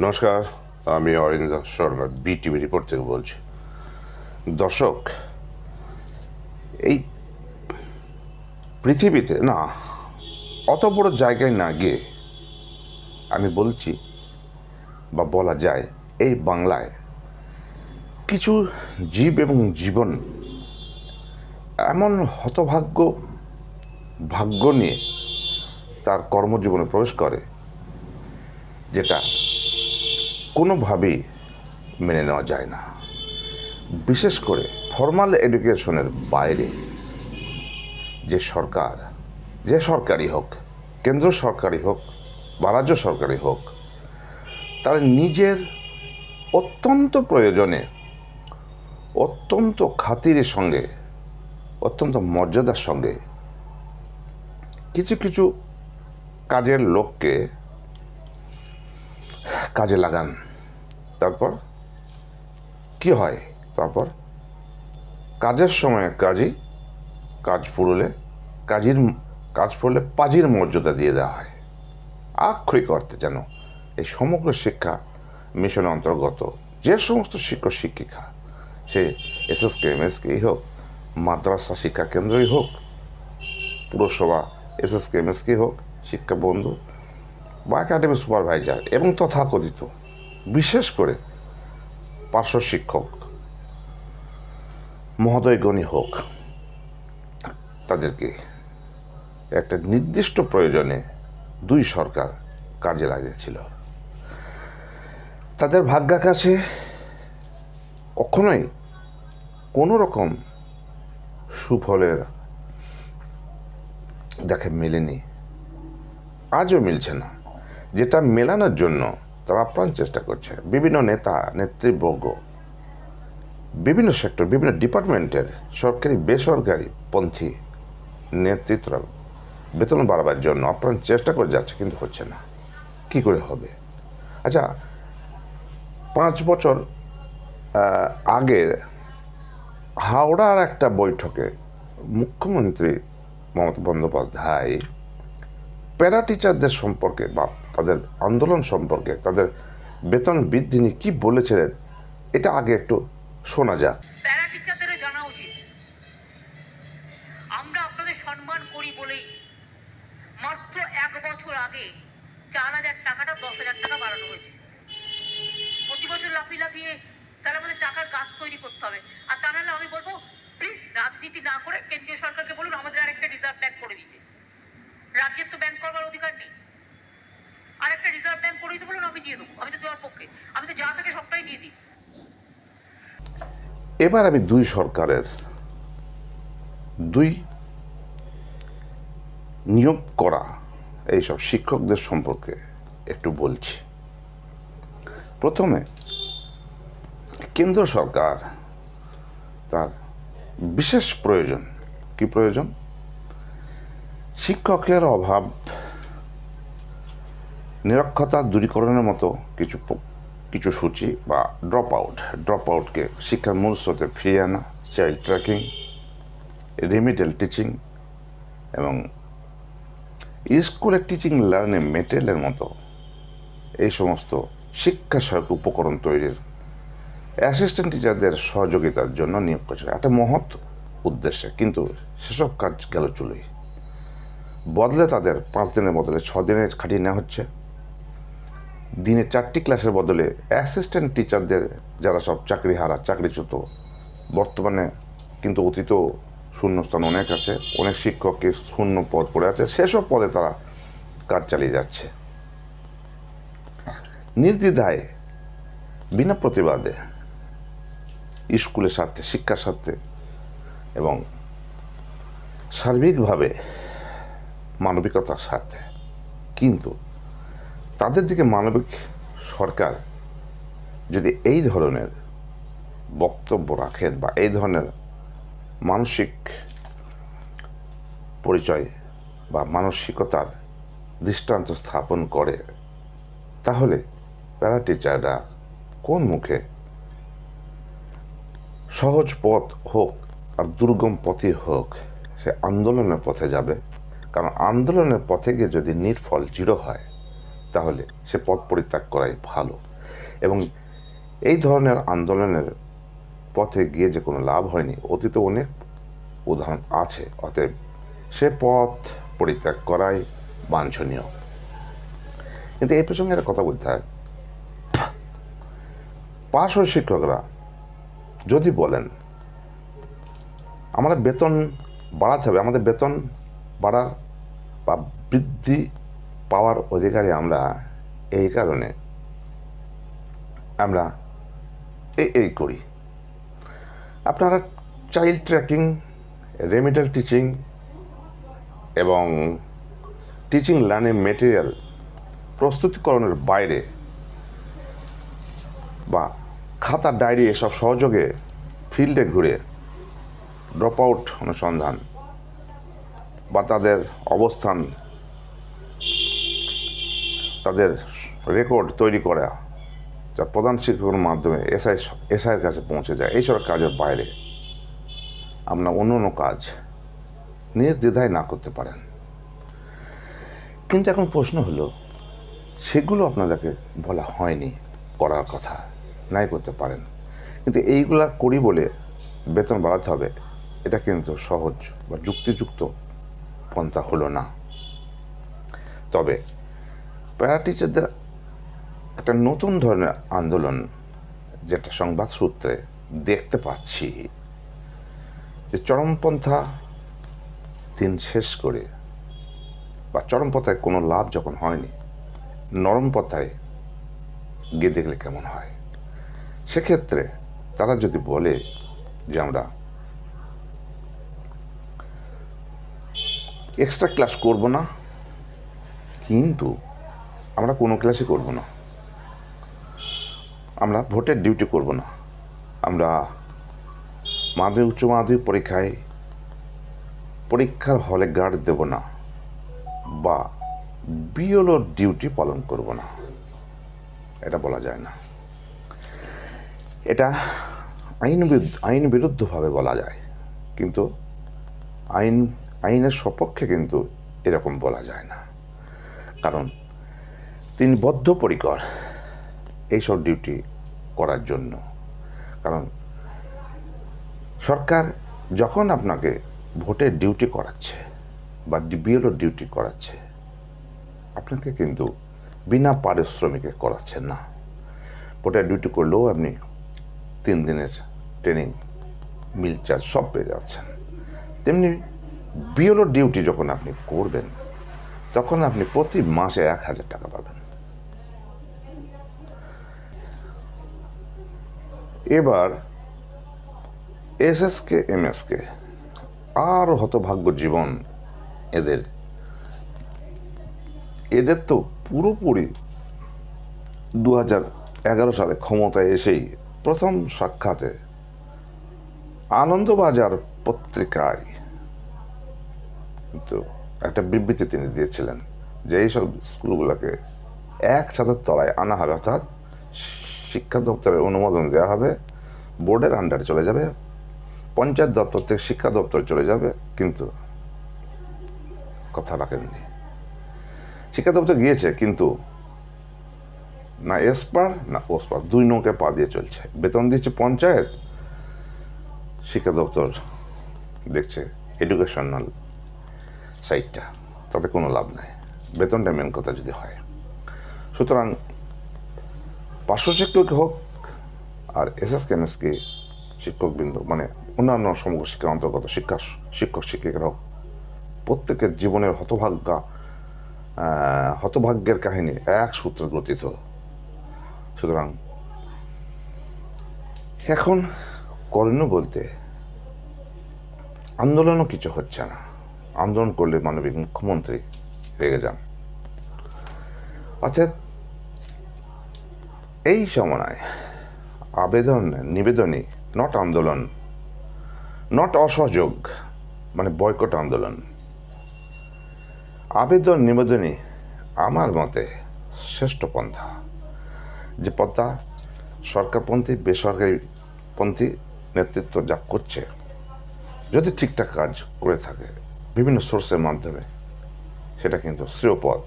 নমস্কার, আমি অরিন্দ Sharma BTV report থেকে বলছি। দর্শক, এই পৃথিবীতে না অত বড় জায়গায় না গিয়ে আমি বলছি বা বলা যায় এই বাংলায় কিছু জীব এবং জীবন এমন হতভাগ্য ভাগ্য নিয়ে তার কর্মজীবনে প্রবেশ করে যেটা কোনোভাবেই মেনে নেওয়া যায় না। বিশেষ করে ফর্মাল এডুকেশনের বাইরে যে সরকার, যে সরকারই হোক, কেন্দ্র সরকারই হোক বা রাজ্য সরকারই হোক, তারা নিজের অত্যন্ত প্রয়োজনে, অত্যন্ত খাতিরের সঙ্গে, অত্যন্ত মর্যাদার সঙ্গে কিছু কিছু কাজের লোককে কাজে লাগান। তারপর কি হয়? তারপর কাজের সময় কাজ পড়লে পাজির মর্যাদা দিয়ে দেওয়া হয়। আক্ষরিক অর্থে যেন এই সমগ্র শিক্ষা মিশনের অন্তর্গত যে সমস্ত শিক্ষক শিক্ষিকা, সে এসএসকে এমএসকেই হোক, মাদ্রাসা শিক্ষা কেন্দ্রই হোক, পুরসভা এসএসকে এমএসকেই হোক, শিক্ষা বন্ধু বা একাডেমি সুপারভাইজার এবং তথাকথিত বিশেষ করে পার্শ্ব শিক্ষক মহোদয়গণই হোক, তাদেরকে একটা নির্দিষ্ট প্রয়োজনে দুই সরকার কাজে লাগিয়েছিল। তাদের ভাগ্যাকাশে কখনোই কোনো রকম সুফলের দেখে মেলেনি, আজও মিলছে না। যেটা মেলানোর জন্য তারা আপ্রাণ চেষ্টা করছে। বিভিন্ন নেতা নেতৃবর্গ, বিভিন্ন সেক্টর, বিভিন্ন ডিপার্টমেন্টের সরকারি বেসরকারি পন্থী নেতৃত্বরা বেতন বাড়াবার জন্য আপ্রাণ চেষ্টা করে যাচ্ছে, কিন্তু হচ্ছে না। কি করে হবে? আচ্ছা, 5 বছর আগে হাওড়ার একটা বৈঠকে মুখ্যমন্ত্রী মমতা বন্দ্যোপাধ্যায় প্যারা টিচারদের সম্পর্কে বা তাদের আন্দোলন সম্পর্কে, তাদের বেতন বৃদ্ধি নিয়ে কী বলেছিলেন, এটা আগে একটু শোনা যাক। প্যারা টিচারদেরও জানা উচিত, আমরা আপনাদের সম্মান করি বলেই মাত্র 1 বছর আগে 4,000 টাকাটা 10,000 টাকা বাড়ানো হয়েছে। প্রতি বছর লাফিয়ে তাহলে আমাদের টাকার গাছ তৈরি করতে হবে। আর তা নাহলে আমি বলবো, প্লিজ রাজনীতি না করে কেন্দ্রীয় সরকারকে বলুন আমাদের আরেকটা রিজার্ভ ব্যাংক করে দিতে। রাজ্যের তো ব্যাংক করবার অধিকার নেই, আর একটা রিজার্ভ ব্যাংক করে দিতে বলুন, আমি দিয়ে দেবো। আমি তো দেওয়ার পক্ষে, আমি তো যা থাকে সবটাই দিয়ে দিই। এবার আমি দুই সরকারের দুই নিয়োগ করা এইসব শিক্ষকদের সম্পর্কে একটু বলছি। প্রথমে কেন্দ্র সরকার তার বিশেষ প্রয়োজন, কি প্রয়োজন? শিক্ষকের অভাব নিরক্ষরতা দূরীকরণের মতো কিছু সূচি বা ড্রপ আউটকে শিক্ষার মূল স্রোতে ফিরিয়ে আনা, চাইল্ড ট্র্যাকিং, রিমিডিয়াল টিচিং এবং স্কুলের টিচিং লার্নিং মেটেরিয়ালের মতো এই সমস্ত শিক্ষা সহায়ক উপকরণ তৈরির অ্যাসিস্ট্যান্ট টিচারদের সহযোগিতার জন্য নিয়োগ করেছিল একটা মহৎ উদ্দেশ্যে। কিন্তু সেসব কাজ গেল চুলোই। বদলে তাদের 5 দিনের বদলে 6 দিনের খাটিয়ে নেওয়া হচ্ছে। দিনে 4টি ক্লাসের বদলে অ্যাসিস্ট্যান্ট টিচারদের যারা সব চাকরিহারা, চাকরিচ্যুত, বর্তমানে কিন্তু অতীত শূন্যস্থান অনেক আছে, অনেক শিক্ষককে শূন্য পদ পড়ে আছে, সেসব পদে তারা কাজ চালিয়ে যাচ্ছে নির্দ্বিধায়, বিনা প্রতিবাদে, স্কুলের স্বার্থে, শিক্ষার স্বার্থে এবং সার্বিকভাবে মানবিকতার স্বার্থে। কিন্তু তাদের দিকে মানবিক সরকার যদি এই ধরনের বক্তব্য রাখেন বা এই ধরনের মানসিক পরিচয় বা মানসিকতার দৃষ্টান্ত স্থাপন করে, তাহলে প্যারা টিচাররা কোন মুখে সহজ পথ হোক আর দুর্গম পথই হোক, সে আন্দোলনের পথে যাবে। কারণ আন্দোলনের পথে গিয়ে যদি নির্ফল 0 হয়, তাহলে সে পথ পরিত্যাগ করাই ভালো। এবং এই ধরনের আন্দোলনের পথে গিয়ে যে কোনো লাভ হয়নি, অতীতে অনেক উদাহরণ আছে। অতএব সে পথ পরিত্যাগ করাই বাঞ্ছনীয়। কিন্তু এই প্রসঙ্গে একটা কথা বলতে হয়, পাশ হওয়া শিক্ষকরা যদি বলেন আমাদের বেতন বাড়াতে হবে, আমাদের বেতন বাড়ার বা বৃদ্ধি পাওয়ার অধিকারী আমরা, এই কারণে আমরা এই করি। আপনারা চাইল্ড ট্র্যাকিং, রেমিডিয়াল টিচিং এবং টিচিং লার্নিং মেটেরিয়াল প্রস্তুতিকরণের বাইরে বা খাতা ডায়েরি এসব সহযোগে ফিল্ডে ঘুরে ড্রপ আউট অনুসন্ধান বা তাদের অবস্থান, তাদের রেকর্ড তৈরি করা, যা প্রধান শিক্ষকের মাধ্যমে এসআইয়ের কাছে পৌঁছে যায়, এইসব কাজের বাইরে আমরা অন্য কাজ নির্দ্বিধায় না করতে পারেন। কিন্তু এখন প্রশ্ন হলো, সেগুলো আপনাদেরকে বলা হয়নি করার কথা, নাই করতে পারেন, কিন্তু এইগুলা করি বলে বেতন বাড়াতে হবে, এটা কিন্তু সহজ বা যুক্তিযুক্ত পন্থা হলো না। তবে প্যারা টিচারদের একটা নতুন ধরনের আন্দোলন, যেটা সংবাদ সূত্রে দেখতে পাচ্ছি, যে চরমপন্থা দিন শেষ করে বা চরমপন্থায় কোনো লাভ যখন হয়নি, নরম পন্থায় গিয়ে দেখলে কেমন হয়। সেক্ষেত্রে তারা যদি বলে যে আমরা এক্সট্রা ক্লাস করব না, কিন্তু আমরা কোনো ক্লাসই করব না, আমরা ভোটের ডিউটি করব না, আমরা মাধ্যমিক উচ্চ মাধ্যমিক পরীক্ষার হলে গার্ড দেব না, বা বিএলওর ডিউটি পালন করব না, এটা বলা যায় না। এটা আইন বিরুদ্ধভাবে বলা যায়, কিন্তু আইনের সপক্ষে কিন্তু এরকম বলা যায় না। কারণ তিনি বদ্ধপরিকর এইসব ডিউটি করার জন্য। কারণ সরকার যখন আপনাকে ভোটের ডিউটি করাচ্ছে বা বিএলও ডিউটি করাচ্ছে, আপনাকে কিন্তু বিনা পারিশ্রমিকে করাচ্ছেন না। ভোটের ডিউটি করলেও আপনি 3 দিনের ট্রেনিং, মিল চার্জ সব পেয়ে যাচ্ছেন। তেমনি বিএলও ডিউটি যখন আপনি করবেন, তখন আপনি প্রতি মাসে 1000 টাকা পাবেন। এবার এসএসকে এমএসকে আর হতভাগ্য জীবন এদের তো পুরোপুরি 2011 সালে ক্ষমতায় এসেই প্রথম সাক্ষাতে আনন্দবাজার পত্রিকায় কিন্তু একটা বিবৃতি তিনি দিয়েছিলেন যে এইসব স্কুলগুলোকে এক ছাদের তলায় আনা হবে, অর্থাৎ শিক্ষা দপ্তরের অনুমোদন দেওয়া হবে, বোর্ডের আন্ডারে চলে যাবে, পঞ্চায়েত দপ্তর থেকে শিক্ষা দপ্তরে চলে যাবে। কিন্তু কথা রাখেননি। শিক্ষা দপ্তর গিয়েছে, কিন্তু না এসপার না ওসপার, 2 নৌকে পা দিয়ে চলছে। বেতন দিচ্ছে পঞ্চায়েত, শিক্ষা দপ্তর দেখছে এডুকেশনাল সাইডটা, তাতে কোনো লাভ নাই, বেতনটা মেন কথা যদি হয়। সুতরাং পার্শ্ব শিক্ষক হোক আর এসএসকে এমএসকে শিক্ষকবৃন্দ, মানে অন্যান্য সমগ্র শিক্ষার অন্তর্গত শিক্ষক শিক্ষিকারা হোক, প্রত্যেকের জীবনের হতভাগ্যের কাহিনী এক সূত্রে গ্রথিত। সুতরাং এখন করণীয় বলতে, আন্দোলনও কিছু হচ্ছে না। আন্দোলন করলে মানবিক মুখ্যমন্ত্রী রেগে যান। অর্থাৎ এই সময় নিবেদনই, নট আন্দোলন, নট অসহযোগ, মানে বয়কট আন্দোলন। আবেদন নিবেদনই আমার মতে শ্রেষ্ঠ পন্থা। যে পন্থা সরকারপন্থী বেসরকারিপন্থী নেতৃত্ব যা করছে, যদি ঠিকঠাক কাজ করে থাকে বিভিন্ন সোর্সের মাধ্যমে, সেটা কিন্তু শ্রেয় পথ।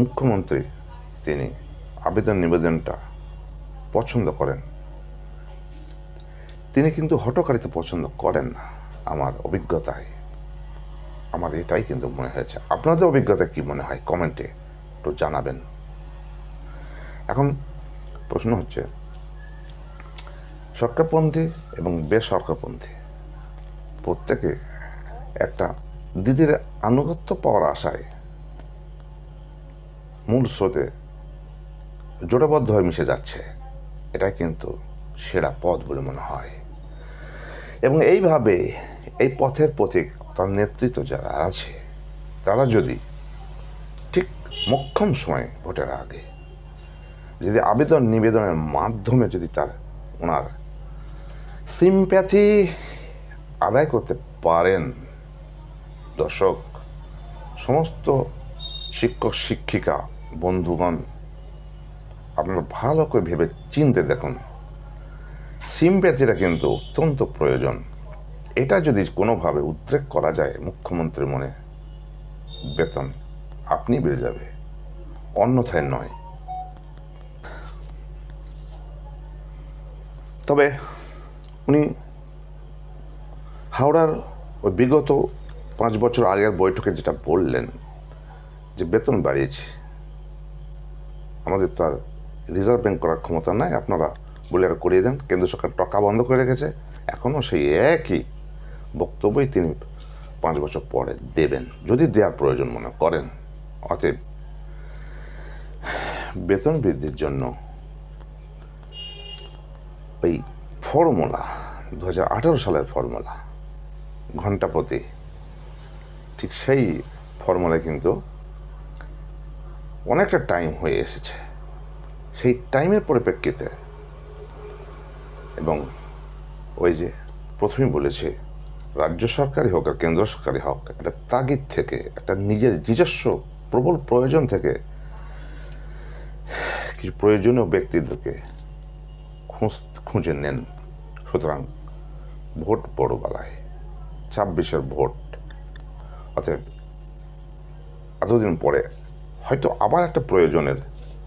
মুখ্যমন্ত্রী তিনি আবেদন নিবেদনটা পছন্দ করেন, তিনি কিন্তু হঠকারিতা পছন্দ করেন না। আমার অভিজ্ঞতায় আমার এটাই কিন্তু মনে হয়েছে। আপনাদের অভিজ্ঞতা কি মনে হয় কমেন্টে একটু জানাবেন। এখন প্রশ্ন হচ্ছে, সরকারপন্থী এবং বেসরকারপন্থী প্রত্যেকে একটা দিদির আনুগত্য পাওয়ার আশায় মূল স্রোতে জোটবদ্ধ হয়ে মিশে যাচ্ছে। এটাই কিন্তু সেরা পথ বলে মনে হয়। এবং এইভাবে এই পথের পথিক তার নেতৃত্ব যারা আছে, তারা যদি ঠিক মোক্ষম সময়ে ভোটের আগে যদি আবেদন নিবেদনের মাধ্যমে যদি ওনার সিম্প্যাথি আদায় করতে পারেন, দর্শক, সমস্ত শিক্ষক শিক্ষিকা বন্ধুগণ, আপনারা ভালো করে ভেবে চিনতে দেখুন, সিম্প্যাথিটা কিন্তু অত্যন্ত প্রয়োজন। এটা যদি কোনোভাবে উদ্রেক করা যায় মুখ্যমন্ত্রীর মনে, বেতন আপনি বেড়ে যাবে, অন্যথায় নয়। তবে উনি হাওড়ার ওই বিগত 5 বছর আগের বৈঠকে যেটা বললেন যে বেতন বাড়িয়েছে, আমাদের তো আর রিজার্ভ ব্যাংক করার ক্ষমতা নাই, আপনারা বলে আর করিয়ে দেন, কেন্দ্র সরকার টাকা বন্ধ করে রেখেছে। এখনও সেই একই বক্তব্যই তিনি 5 বছর পরে দেবেন, যদি দেওয়ার প্রয়োজন মনে করেন। অতএব বেতন বৃদ্ধির জন্য ওই ফর্মুলা 2018 সালের ফর্মুলা ঘন্টা প্রতি, ঠিক সেই ফর্মুলায় কিন্তু অনেকটা টাইম হয়ে এসেছে। সেই টাইমের পরিপ্রেক্ষিতে এবং ওই যে প্রথমেই বলেছে, রাজ্য সরকারই হোক আর কেন্দ্র সরকারই হোক, একটা তাগিদ থেকে, একটা নিজস্ব প্রবল প্রয়োজন থেকে কিছু প্রয়োজনীয় ব্যক্তিদেরকে খুঁজে নেন। সুতরাং ভোট বড় বেলায়, 26-এর ভোট, অতএব এতদিন পরে হয়তো আবার একটা প্রয়োজনের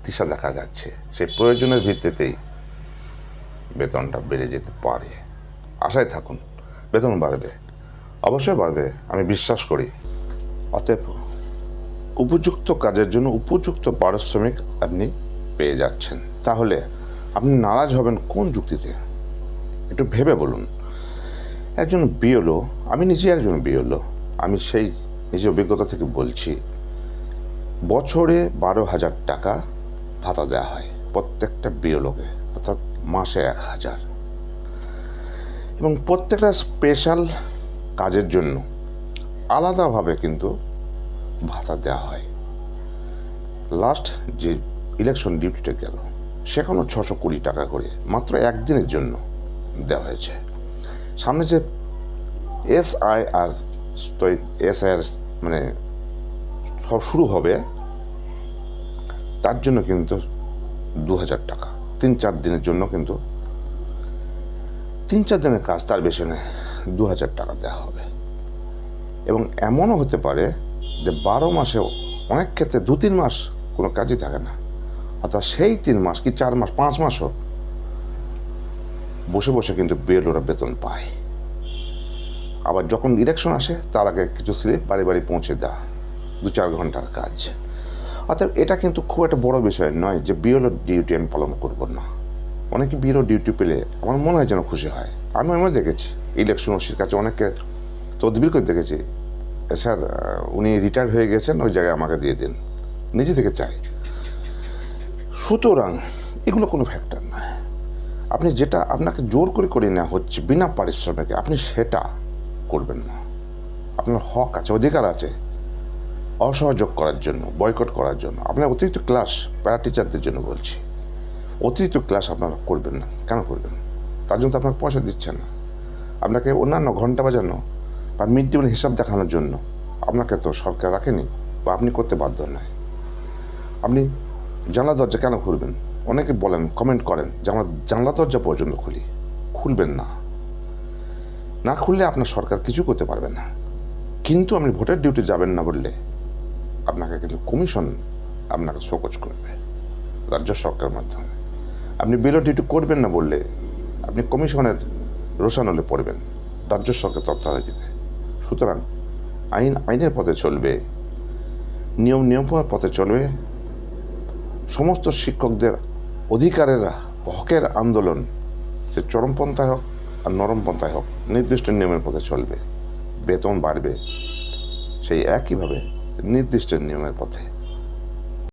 দিশা দেখা যাচ্ছে। সেই প্রয়োজনের ভিত্তিতেই বেতনটা বেড়ে যেতে পারে। আশায় থাকুন, বেতন বাড়বে, অবশ্যই বাড়বে, আমি বিশ্বাস করি। অতএব উপযুক্ত কাজের জন্য উপযুক্ত পারিশ্রমিক আপনি পেয়ে যাচ্ছেন। তাহলে আপনি নারাজ হবেন কোন যুক্তিতে? একটু ভেবে বলুন। একজন বিএলও, আমি নিজে একজন বিএলও, আমি সেই নিজের অভিজ্ঞতা থেকে বলছি, বছরে 12,000 টাকা ভাতা দেওয়া হয় প্রত্যেকটা বিএলওকে, অর্থাৎ মাসে 1,000, এবং প্রত্যেকটা স্পেশাল কাজের জন্য আলাদাভাবে কিন্তু ভাতা দেওয়া হয়। লাস্ট যে ইলেকশন ডিউটিটা গেল, সেখানেও 620 টাকা করে মাত্র একদিনের জন্য দেওয়া হয়েছে। সামনে যে এসআইআর মানে সব শুরু হবে, তার জন্য কিন্তু 2,000 টাকা 3-4 দিনের জন্য, কিন্তু 3-4 দিনের কাজ, তার বেশি নয়, 2,000 টাকা দেওয়া হবে। এবং এমনও হতে পারে যে 12 মাসেও অনেক ক্ষেত্রে 2-3 মাস কোনো কাজই থাকে না, অর্থাৎ সেই 3 মাস কি 4 মাস 5 মাসও বসে বসে কিন্তু বিএলওরা বেতন পায়। আবার যখন ইলেকশন আসে, তার আগে কিছু স্লিপ বাড়ি বাড়ি পৌঁছে দেওয়া, 2-4 ঘন্টার কাজ। অর্থাৎ এটা কিন্তু খুব একটা বড় বিষয় নয় যে বিএলও ডিউটি আমি পালন করবো না। অনেকে বিএলও ডিউটি পেলে আমার মনে হয় যেন খুশি হয়। আমি দেখেছি ইলেকশন ওসির কাছে অনেকে তদবির করে দেখেছি, স্যার উনি রিটায়ার হয়ে গেছেন, ওই জায়গায় আমাকে দিয়ে দিন, নিজে থেকে চাই। সুতরাং এগুলো কোনো ফ্যাক্টর নয়। আপনি যেটা আপনাকে জোর করে নেওয়া হচ্ছে বিনা পারিশ্রমিকে, আপনি সেটা করবেন না। আপনার হক আছে, অধিকার আছে অসহযোগ করার জন্য, বয়কট করার জন্য। আপনার অতিরিক্ত ক্লাস, প্যারা টিচারদের জন্য বলছি, অতিরিক্ত ক্লাস আপনারা করবেন না। কেন করবেন? তার জন্য তো আপনার পয়সা দিচ্ছেন না। আপনাকে অন্যান্য ঘন্টা বাজানো বা মিড ডে মিল হিসাব দেখানোর জন্য আপনাকে তো সরকার রাখেনি, বা আপনি করতে বাধ্য নয়। আপনি জানলা দরজা কেন খুলবেন? অনেকে বলেন, কমেন্ট করেন যে আমরা জানলা দরজা পর্যন্ত খুলি। খুলবেন না, না খুললে আপনার সরকার কিছু করতে পারবে না। কিন্তু আপনি ভোটের ডিউটি যাবেন না বললে আপনাকে কিন্তু কমিশন আপনাকে শোকজ করবে। রাজ্য সরকারের মাধ্যমে। আপনি বিলো ডিউটি করবেন না বললে আপনি কমিশনের রোশানলে পড়বেন রাজ্য সরকার তত্ত্বাবধানে। সুতরাং আইন আইনের পথে চলবে, নিয়ম নিয়মের পথে চলবে। সমস্ত শিক্ষকদের অধিকারের হকের আন্দোলন সে চরমপন্থায় হোক আর নরমপন্থায় হোক নির্দিষ্ট নিয়মের পথে চলবে। বেতন বাড়বে সেই একইভাবে নির্দিষ্ট নিয়মের পথে।